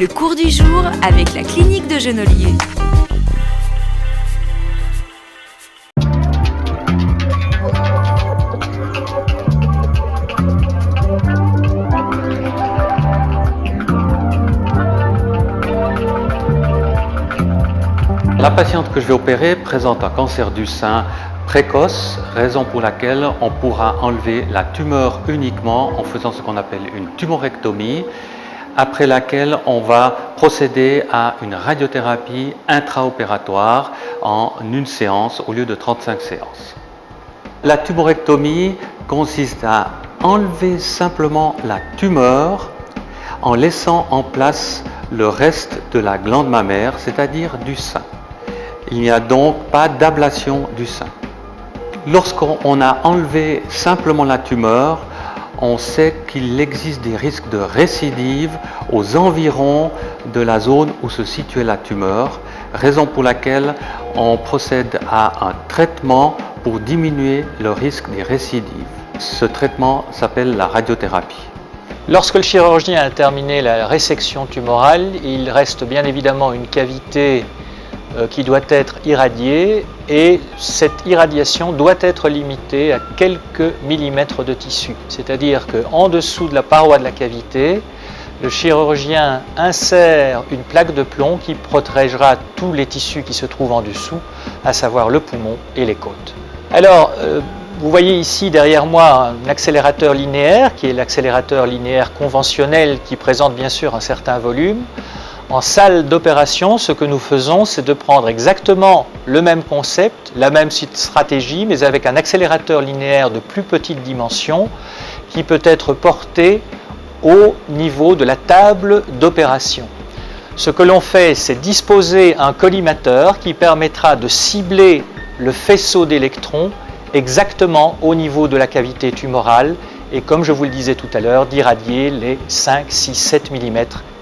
Le cours du jour avec la clinique de Genolier. La patiente que je vais opérer présente un cancer du sein précoce, raison pour laquelle on pourra enlever la tumeur uniquement en faisant ce qu'on appelle une tumorectomie, après laquelle on va procéder à une radiothérapie intraopératoire en une séance au lieu de 35 séances. La tumorectomie consiste à enlever simplement la tumeur en laissant en place le reste de la glande mammaire, c'est-à-dire du sein. Il n'y a donc pas d'ablation du sein. Lorsqu'on a enlevé simplement la tumeur, on sait qu'il existe des risques de récidive aux environs de la zone où se situait la tumeur, raison pour laquelle on procède à un traitement pour diminuer le risque des récidives. Ce traitement s'appelle la radiothérapie. Lorsque le chirurgien a terminé la résection tumorale, il reste bien évidemment une cavité qui doit être irradiée, et cette irradiation doit être limitée à quelques millimètres de tissu. C'est-à-dire qu'en dessous de la paroi de la cavité, le chirurgien insère une plaque de plomb qui protégera tous les tissus qui se trouvent en dessous, à savoir le poumon et les côtes. Alors, vous voyez ici derrière moi un accélérateur linéaire, qui est l'accélérateur linéaire conventionnel, qui présente bien sûr un certain volume. En salle d'opération, ce que nous faisons, c'est de prendre exactement le même concept, la même stratégie, mais avec un accélérateur linéaire de plus petite dimension, qui peut être porté au niveau de la table d'opération. Ce que l'on fait, c'est disposer un collimateur qui permettra de cibler le faisceau d'électrons exactement au niveau de la cavité tumorale, et comme je vous le disais tout à l'heure, d'irradier les 5, 6, 7 mm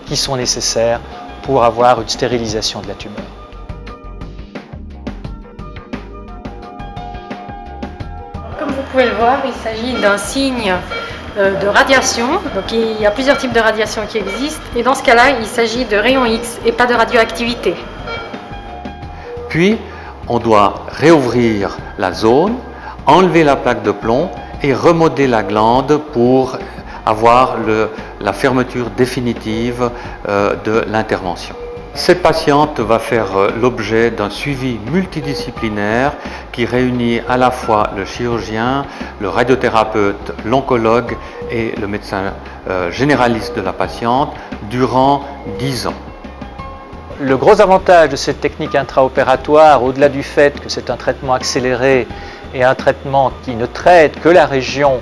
qui sont nécessaires pour avoir une stérilisation de la tumeur. Comme vous pouvez le voir, il s'agit d'un signe de radiation. Donc il y a plusieurs types de radiation qui existent, et dans ce cas-là, il s'agit de rayons X et pas de radioactivité. Puis, on doit réouvrir la zone, enlever la plaque de plomb et remodeler la glande pour avoir la fermeture définitive de l'intervention. Cette patiente va faire l'objet d'un suivi multidisciplinaire qui réunit à la fois le chirurgien, le radiothérapeute, l'oncologue et le médecin généraliste de la patiente durant 10 ans. Le gros avantage de cette technique intraopératoire, au-delà du fait que c'est un traitement accéléré et un traitement qui ne traite que la région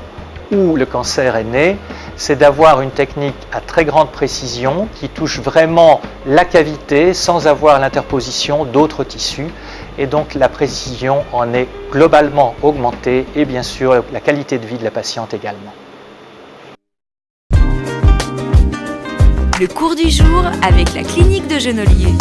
où le cancer est né, c'est d'avoir une technique à très grande précision qui touche vraiment la cavité sans avoir l'interposition d'autres tissus, et donc la précision en est globalement augmentée, et bien sûr la qualité de vie de la patiente également. Le cours du jour avec la clinique de Genolier.